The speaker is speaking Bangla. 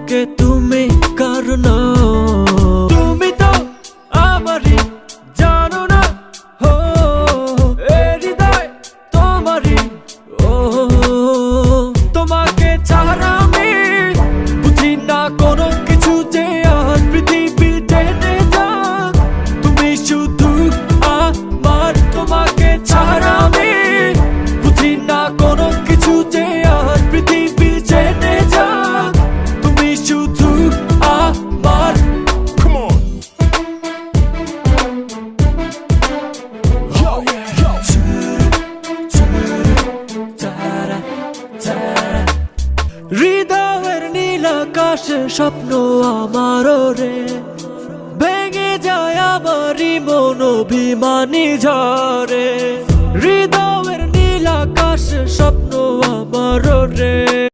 বুকে তুমি কারণ তুমি তো আমারই জানো না হো এ হৃদয় তোমারই ও তোমাকে ছাড়া আমি বুঝি না কোনো কিছু যে আর পৃথিবী টেনে যাক তুমি শুধু আমার তোমাকে ছাড়া আমি বুঝি না কোনো কিছু যে আর পৃথিবী টেনে যাক তুমি শুধু আমার Come on. Yo, yo. হৃদয়ের নীল আকাশে স্বপ্ন আমারও রে ভেঙে যায় আমারই মন অভিমানী ঝরে হৃদয়ের নীল আকাশে স্বপ্ন আমারও রে